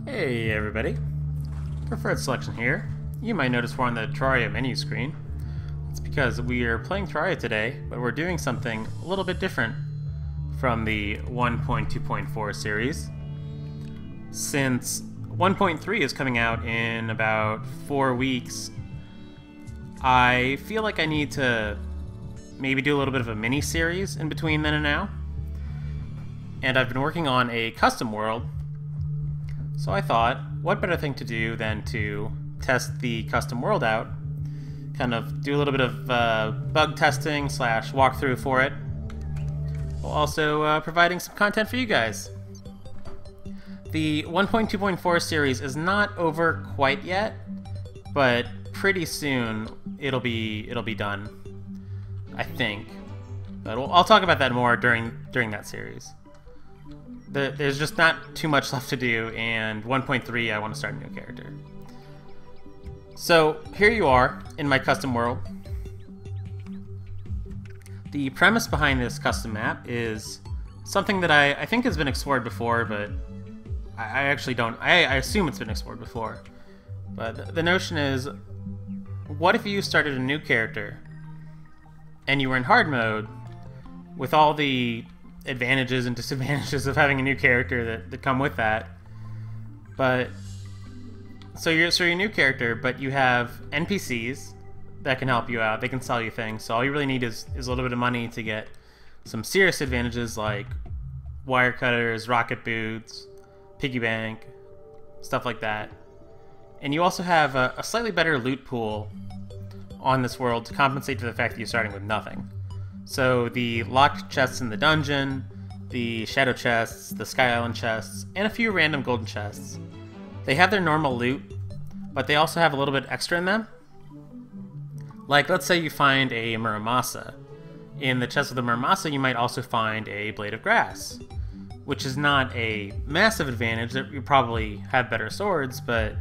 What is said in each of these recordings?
Hey everybody, preferred selection here. You might notice we're on the Terraria menu screen. It's because we are playing Terraria today, but we're doing something a little bit different from the 1.2.4 series. Since 1.3 is coming out in about 4 weeks, I feel like I need to maybe do a little bit of a mini-series in between then and now. And I've been working on a custom world. So I thought, what better thing to do than to test the custom world out, kind of do a little bit of bug testing / walkthrough for it, while also providing some content for you guys. The 1.2.4 series is not over quite yet, but pretty soon it'll be done, I think. But I'll talk about that more during that series. There's just not too much left to do, and 1.3 I want to start a new character. So here you are in my custom world. The premise behind this custom map is something that I think has been explored before, but I actually don't. I assume it's been explored before. But the notion is, what if you started a new character and you were in hard mode with all the advantages and disadvantages of having a new character that come with that, but so you're a new character, but you have NPCs that can help you out. They can sell you things. So all you really need is a little bit of money to get some serious advantages like wire cutters, rocket boots, piggy bank, stuff like that. And you also have a slightly better loot pool on this world to compensate for the fact that you're starting with nothing. So the locked chests in the dungeon, the shadow chests, the Sky Island chests, and a few random golden chests. They have their normal loot, but they also have a little bit extra in them. Like, let's say you find a Muramasa. In the chest of the Muramasa, you might also find a blade of grass, which is not a massive advantage. You probably have better swords, but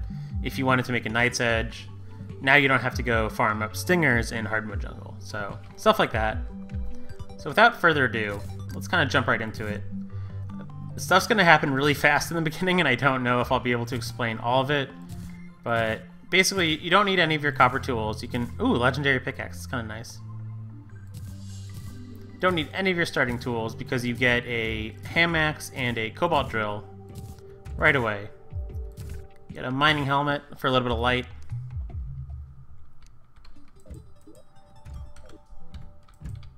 if you wanted to make a Knight's Edge, now you don't have to go farm up stingers in hard mode jungle. So, stuff like that. So without further ado, let's kind of jump right into it. Stuff's going to happen really fast in the beginning, and I don't know if I'll be able to explain all of it. But basically, you don't need any of your copper tools. You can... Ooh, legendary pickaxe. It's kind of nice. Don't need any of your starting tools because you get a ham axe and a cobalt drill right away. You get a mining helmet for a little bit of light.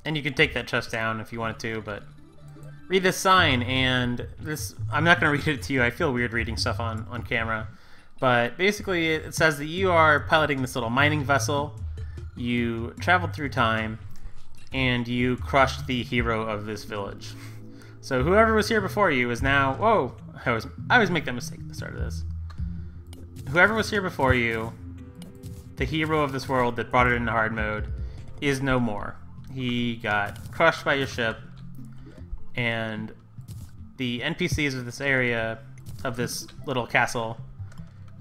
And you can take that chest down if you wanted to, but read this sign, and this... I'm not going to read it to you. I feel weird reading stuff on camera. But basically, it says that you are piloting this little mining vessel. You traveled through time, and you crushed the hero of this village. So whoever was here before you is now... Whoa! I always make that mistake at the start of this. Whoever was here before you, the hero of this world that brought it into hard mode, is no more. He got crushed by your ship, and the NPCs of this area, of this little castle,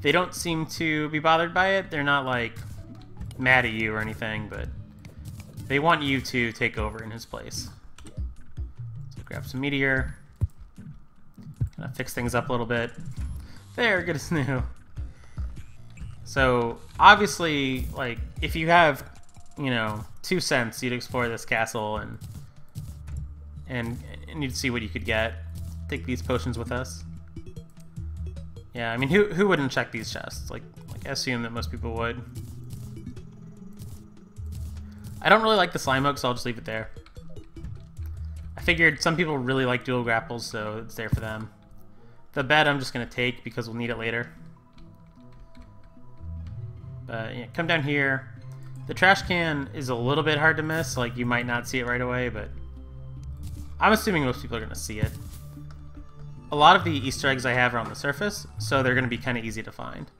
they don't seem to be bothered by it. They're not, like, mad at you or anything, but they want you to take over in his place. So grab some meteor, kind of fix things up a little bit. There, good as new. So, obviously, like, if you have, you know, 2 cents, you'd explore this castle and you'd see what you could get. Take these potions with us. Yeah, I mean, who wouldn't check these chests? Like I assume that most people would. I don't really like the slime hook, so I'll just leave it there. I figured some people really like dual grapples, so it's there for them. The bed I'm just gonna take because we'll need it later. But yeah, come down here. The trash can is a little bit hard to miss, like you might not see it right away, but I'm assuming most people are going to see it. A lot of the Easter eggs I have are on the surface, so they're going to be kind of easy to find.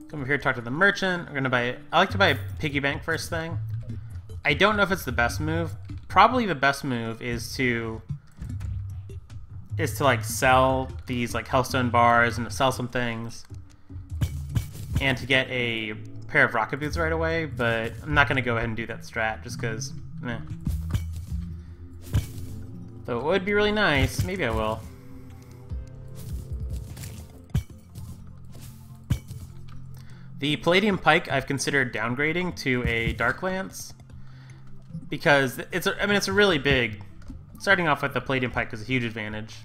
Come over here, talk to the merchant. We're going to buy... I like to buy a piggy bank first thing. I don't know if it's the best move. Probably the best move is to like sell these like Hellstone bars and to sell some things. And to get a pair of rocket boots right away, but I'm not going to go ahead and do that strat just because, meh. Though it would be really nice. Maybe I will. The Palladium Pike I've considered downgrading to a Dark Lance because it's a really big. Starting off with the Palladium Pike is a huge advantage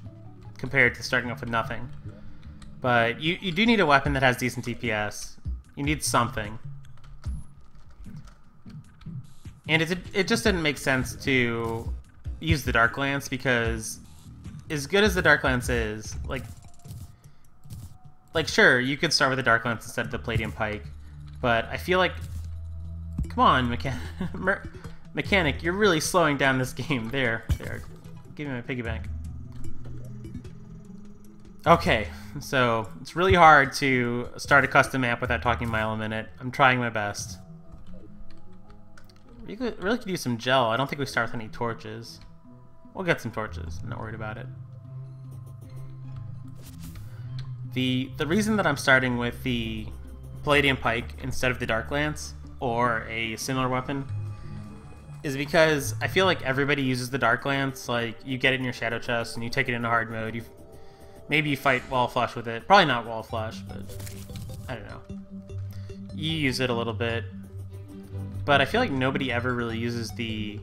compared to starting off with nothing. But you do need a weapon that has decent DPS. You need something. And it just didn't make sense to use the Dark Lance because as good as the Dark Lance is, like sure, you could start with the Dark Lance instead of the Palladium Pike, but I feel like, come on, Mechanic, you're really slowing down this game. There, give me my piggy bank. Okay, so it's really hard to start a custom map without talking mile a minute. I'm trying my best. We really could use some gel. I don't think we start with any torches. We'll get some torches. I'm not worried about it. The reason that I'm starting with the Palladium Pike instead of the Dark Lance or a similar weapon is because I feel like everybody uses the Dark Lance. Like, you get it in your shadow chest and you take it into hard mode. Maybe you fight wall flush with it. Probably not wall flush, but I don't know. You use it a little bit. But I feel like nobody ever really uses the...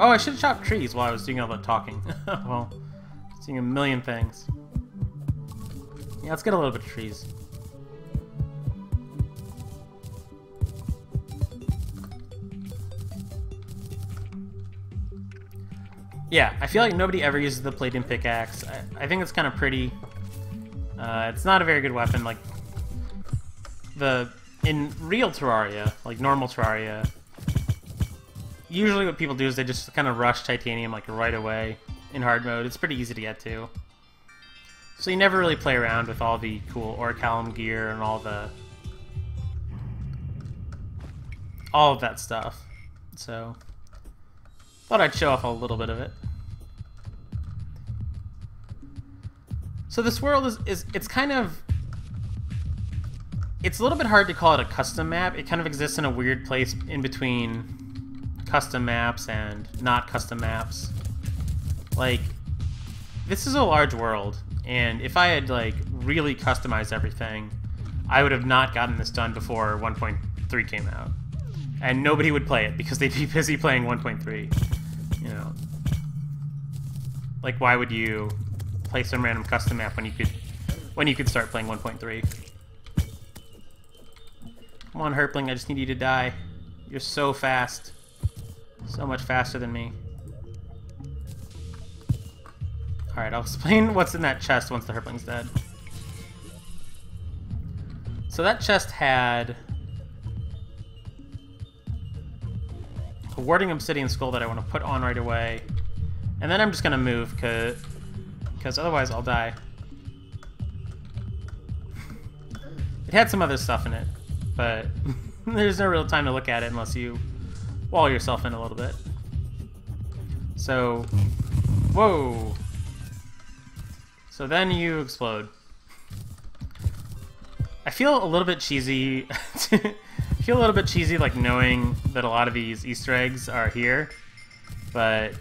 Oh, I should have chopped trees while I was doing all the talking. Well, seeing a million things. Yeah, let's get a little bit of trees. Yeah, I feel like nobody ever uses the Palladium Pickaxe. I think it's kind of pretty. It's not a very good weapon. Like, in real Terraria, like normal Terraria, usually what people do is they just kind of rush titanium like right away in hard mode. It's pretty easy to get to. So you never really play around with all the cool Orichalcum gear and all of that stuff. So thought I'd show off a little bit of it. So this world it's kind of... It's a little bit hard to call it a custom map. It kind of exists in a weird place in between custom maps and not custom maps. Like, this is a large world, and if I had, like, really customized everything, I would have not gotten this done before 1.3 came out. And nobody would play it because they'd be busy playing 1.3. You know. Like, why would you play some random custom map when you could start playing 1.3? Come on, Herpling, I just need you to die. You're so fast. So much faster than me. Alright, I'll explain what's in that chest once the Herpling's dead. So that chest had a warding obsidian skull that I want to put on right away. And then I'm just going to move, because otherwise I'll die. It had some other stuff in it, but there's no real time to look at it unless you wall yourself in a little bit. So, whoa! So then you explode. I feel a little bit cheesy. Like knowing that a lot of these Easter eggs are here, but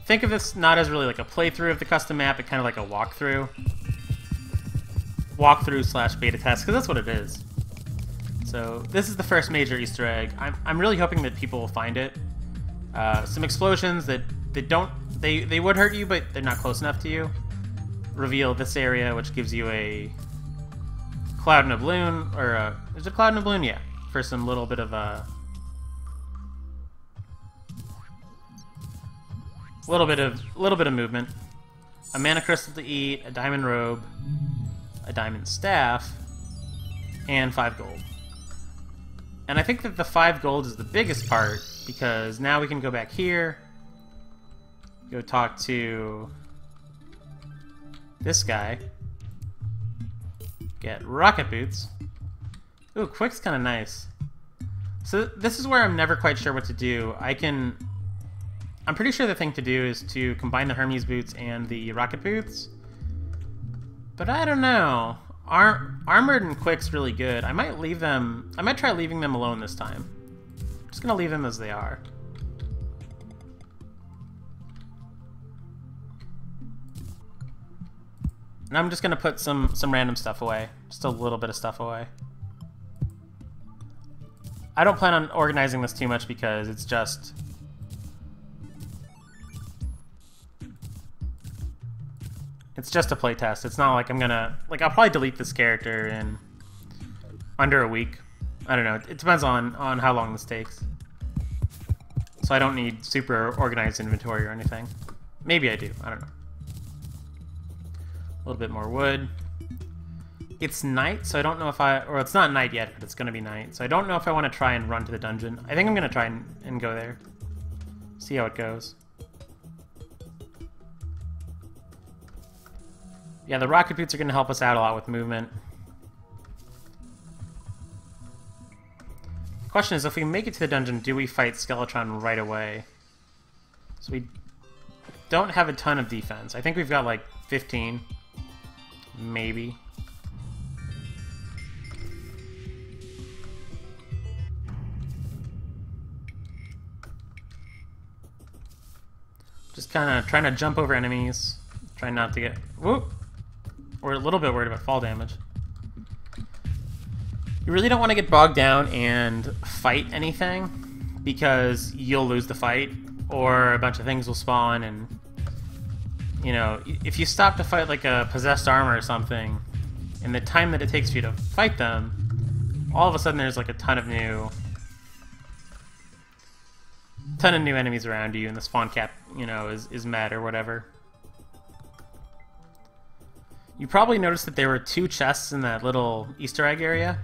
think of this not as really like a playthrough of the custom map, but kind of like a walkthrough / beta test, because that's what it is. So this is the first major Easter egg. I'm really hoping that people will find it. Some explosions that they would hurt you, but they're not close enough to you. Reveal this area, which gives you a cloud and a balloon, or is it cloud and a balloon? Yeah, for some little bit of movement. A mana crystal to eat, a diamond robe, a diamond staff, and 5 gold. And I think that the 5 gold is the biggest part, because now we can go back here, go talk to this guy, get rocket boots. Ooh, quick's kind of nice. So this is where I'm never quite sure what to do. I'm pretty sure the thing to do is to combine the Hermes boots and the rocket boots, but I don't know. Armored and quick's really good. I might try leaving them alone this time. I'm just gonna leave them as they are. And I'm just gonna put some random stuff away. Just a little bit of stuff away. I don't plan on organizing this too much because it's just... It's just a playtest. It's not like I'm gonna... Like, I'll probably delete this character in under a week. I don't know. It depends on how long this takes. So I don't need super organized inventory or anything. Maybe I do. I don't know. A little bit more wood. It's night, so I don't know if I... Or it's not night yet, but it's going to be night. So I don't know if I want to try and run to the dungeon. I think I'm going to try and go there. See how it goes. Yeah, the rocket boots are going to help us out a lot with movement. The question is, if we make it to the dungeon, do we fight Skeletron right away? So we don't have a ton of defense. I think we've got like 15. Maybe. Just kind of trying to jump over enemies. Trying not to get... Whoop! We're a little bit worried about fall damage. You really don't want to get bogged down and fight anything, because you'll lose the fight, or a bunch of things will spawn, and... You know, if you stop to fight like a possessed armor or something, in the time that it takes for you to fight them, all of a sudden there's like a ton of new enemies around you, and the spawn cap, you know, is mad or whatever. You probably noticed that there were 2 chests in that little Easter egg area.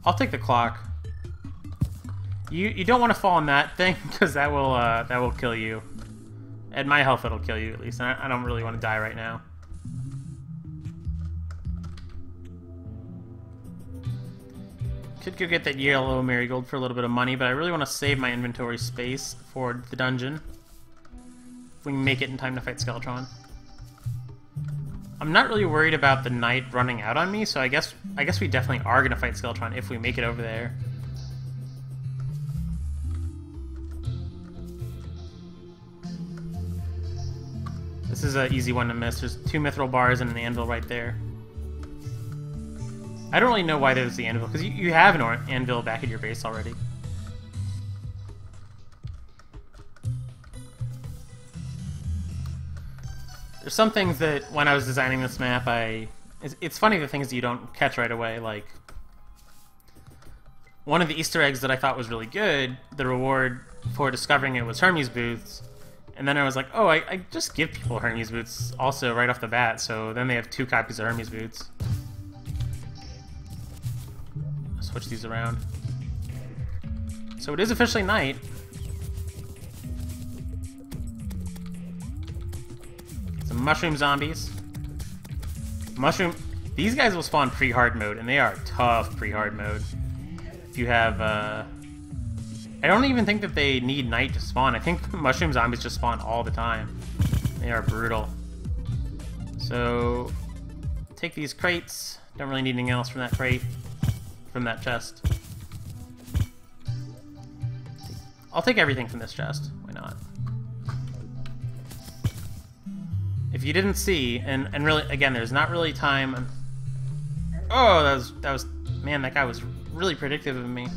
I'll take the clock. You don't want to fall on that thing, because that will kill you. At my health, it'll kill you at least. And I don't really want to die right now. Could go get that yellow marigold for a little bit of money, but I really want to save my inventory space for the dungeon. If we can make it in time to fight Skeletron. I'm not really worried about the night running out on me, so I guess we definitely are gonna fight Skeletron if we make it over there. This is an easy one to miss. There's 2 mithril bars and an anvil right there. I don't really know why there's the anvil, because you have an anvil back at your base already. There's some things that, when I was designing this map, it's funny the things that you don't catch right away, like... One of the Easter eggs that I thought was really good, the reward for discovering it was Hermes boots, and then I was like, oh, I just give people Hermes boots also right off the bat, so then they have 2 copies of Hermes boots. Switch these around. So it is officially night. Some mushroom zombies. These guys will spawn pre-hard mode, and they are tough pre-hard mode. If you have, I don't even think that they need night to spawn. I think mushroom zombies just spawn all the time. They are brutal. So, take these crates. Don't really need anything else from that crate. From that chest. I'll take everything from this chest. Why not? If you didn't see, and really, again, there's not really time. Oh, that was man, that guy was really predictive of me.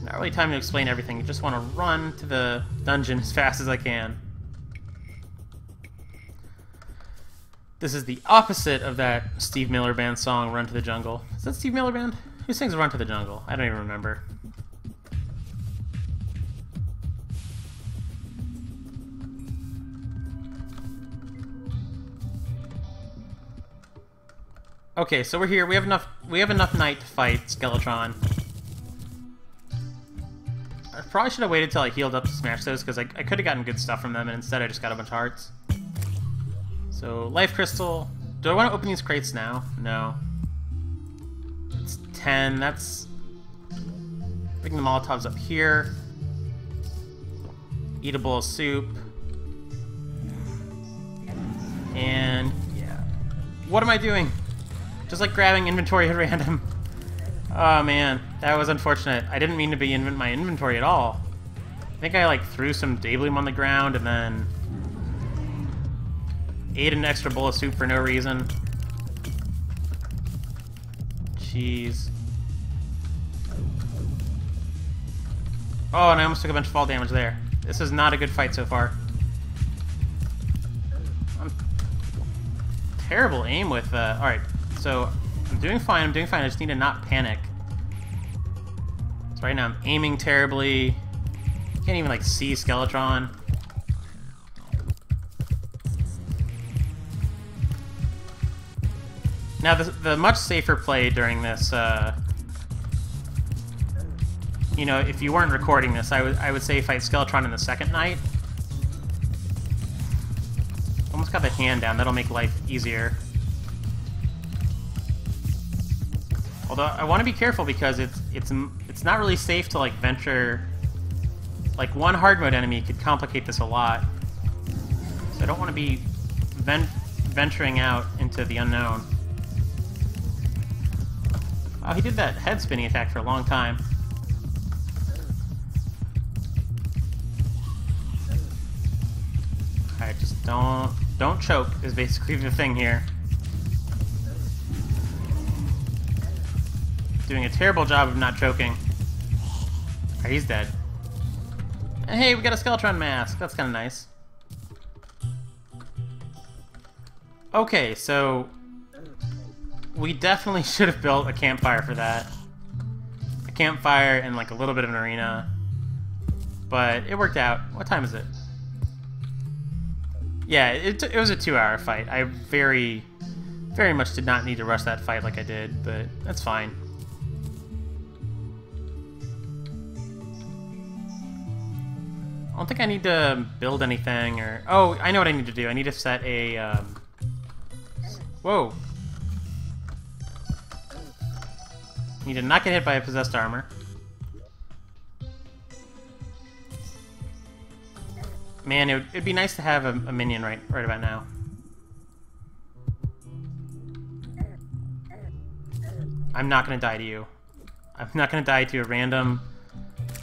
Not really time to explain everything. You just want to run to the dungeon as fast as I can. This is the opposite of that Steve Miller Band song, Run to the Jungle. Is that Steve Miller Band? Who sings Run to the Jungle? I don't even remember. Okay, so we're here. We have enough night to fight Skeletron. I probably should have waited till I healed up to smash those, because I could have gotten good stuff from them, and instead I just got a bunch of hearts. So, life crystal. Do I want to open these crates now? No. It's 10. That's... Bring the Molotovs up here. Eat a bowl of soup. And, yeah. What am I doing? Just like grabbing inventory at random. Oh man, that was unfortunate. I didn't mean to be in my inventory at all. I think I like threw some Daybloom on the ground and then ate an extra bowl of soup for no reason. Jeez. Oh, and I almost took a bunch of fall damage there. This is not a good fight so far. Terrible aim with, alright, so I'm doing fine, I just need to not panic. So right now I'm aiming terribly. Can't even, like, see Skeletron. Now, the much safer play during this, you know, if you weren't recording this, I would say fight Skeletron in the second night. Almost got the hand down. That'll make life easier. Although I want to be careful because it's not really safe to like venture. Like one hard mode enemy could complicate this a lot. So I don't want to be venturing out into the unknown. Oh, he did that head spinning attack for a long time. Alright, just don't choke is basically the thing here. Doing a terrible job of not choking. Alright, he's dead. And hey, we got a Skeletron mask. That's kind of nice. Okay, so we definitely should have built a campfire for that. A campfire and like a little bit of an arena. But it worked out. What time is it? Yeah, it was a 2-hour fight. I very much did not need to rush that fight like I did, but that's fine. I don't think I need to build anything or... Oh, I know what I need to do. I need to set a... Whoa. Need to not get hit by a possessed armor. Man, it'd be nice to have a minion right about now. I'm not gonna die to you. I'm not gonna die to a random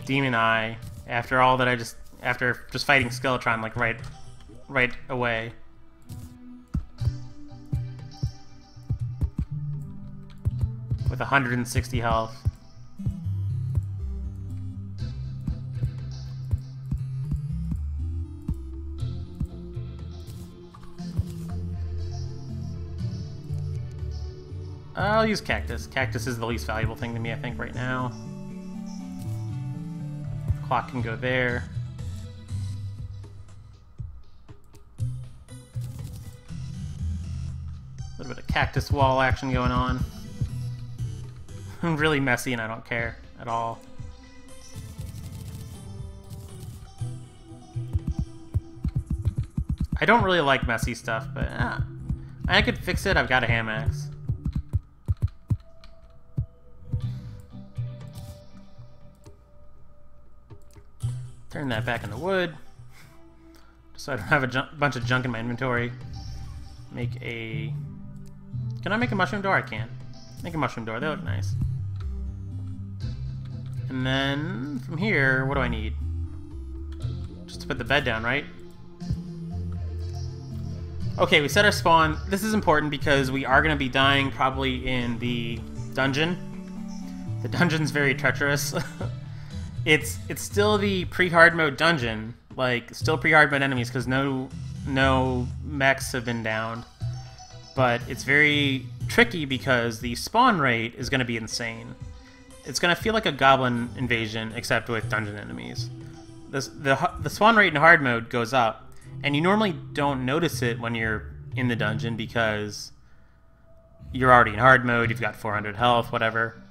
demon eye after all that after just fighting Skeletron like right away. With 160 health. I'll use Cactus. Cactus is the least valuable thing to me, I think, right now. Clock can go there. A little bit of Cactus wall action going on. Really messy, and I don't care at all. I don't really like messy stuff, but I could fix it. I've got a hand axe. Turn that back into wood, just so I don't have a bunch of junk in my inventory. Make a... Can I make a mushroom door? I can. Make a mushroom door. They look nice. And then, from here, what do I need? Just to put the bed down, right? Okay, we set our spawn. This is important because we are going to be dying probably in the dungeon. The dungeon's very treacherous. It's still the pre-hard mode dungeon, like still pre-hard mode enemies because no mechs have been downed. But it's very tricky because the spawn rate is going to be insane. It's going to feel like a goblin invasion except with dungeon enemies. The spawn rate in hard mode goes up, and you normally don't notice it when you're in the dungeon because you're already in hard mode, you've got 400 health, whatever.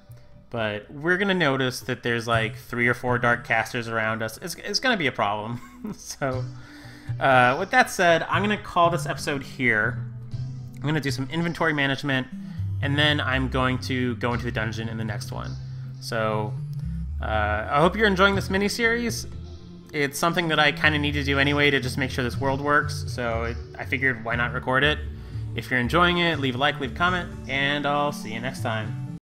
But we're going to notice that there's like 3 or 4 dark casters around us. It's going to be a problem. So, with that said, I'm going to call this episode here. I'm going to do some inventory management, and then I'm going to go into the dungeon in the next one. So, I hope you're enjoying this mini-series. It's something that I kind of need to do anyway to just make sure this world works, so I figured why not record it. If you're enjoying it, leave a like, leave a comment, and I'll see you next time.